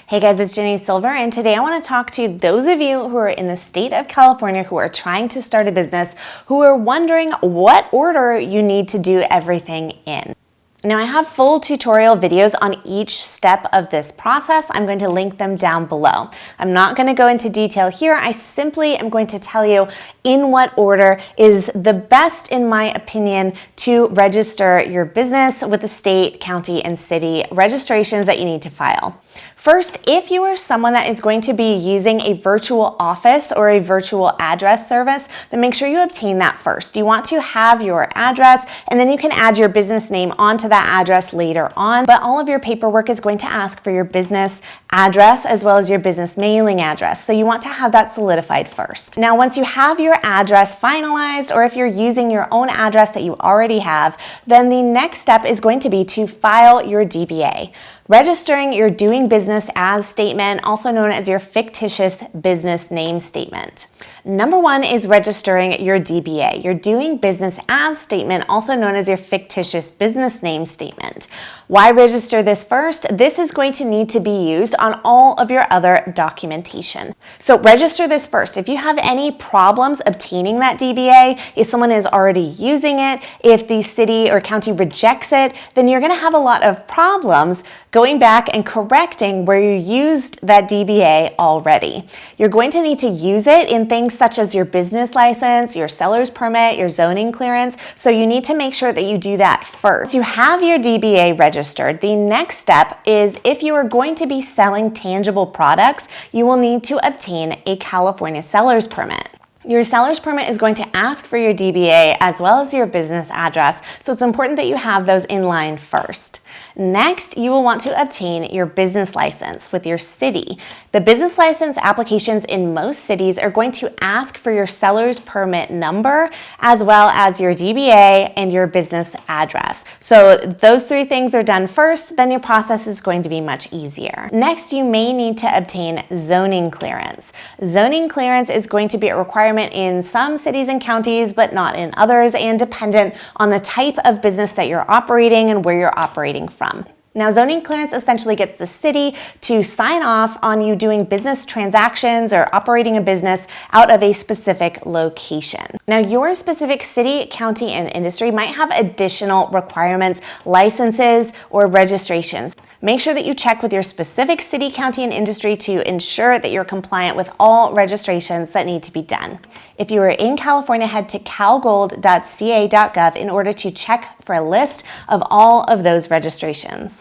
Hey guys, it's Ginny Silver, and today I want to talk to those of you who are in the state of California who are trying to start a business, who are wondering what order you need to do everything in. Now, I have full tutorial videos on each step of this process. I'm going to link them down below. I'm not going to go into detail here. I simply am going to tell you in what order is the best, in my opinion, to register your business with the state, county, and city registrations that you need to file. First, if you are someone that is going to be using a virtual office or a virtual address service, then make sure you obtain that first. You want to have your address, and then you can add your business name onto that address later on, but all of your paperwork is going to ask for your business address as well as your business mailing address. So you want to have that solidified first. Now, once you have your address finalized, or if you're using your own address that you already have, then the next step is going to be to file your DBA. Registering your doing business as statement, also known as your fictitious business name statement. Number one is registering your DBA, your doing business as statement, also known as your fictitious business name statement. Why register this first? This is going to need to be used on all of your other documentation. So register this first. If you have any problems obtaining that DBA, if someone is already using it, if the city or county rejects it, then you're going to have a lot of problems going back and correcting where you used that DBA already. You're going to need to use it in things such as your business license, your seller's permit, your zoning clearance, so you need to make sure that you do that first. Once you have your DBA registered, the next step is if you are going to be selling tangible products, you will need to obtain a California seller's permit. Your seller's permit is going to ask for your DBA as well as your business address, so it's important that you have those in line first. Next, you will want to obtain your business license with your city. The business license applications in most cities are going to ask for your seller's permit number as well as your DBA and your business address. So those three things are done first, then your process is going to be much easier. Next, you may need to obtain zoning clearance. Zoning clearance is going to be a requirement in some cities and counties, but not in others, and dependent on the type of business that you're operating and where you're operating from. Now, zoning clearance essentially gets the city to sign off on you doing business transactions or operating a business out of a specific location. Now, your specific city, county, and industry might have additional requirements, licenses, or registrations. Make sure that you check with your specific city, county, and industry to ensure that you're compliant with all registrations that need to be done. If you are in California, head to calgold.ca.gov in order to check for a list of all of those registrations.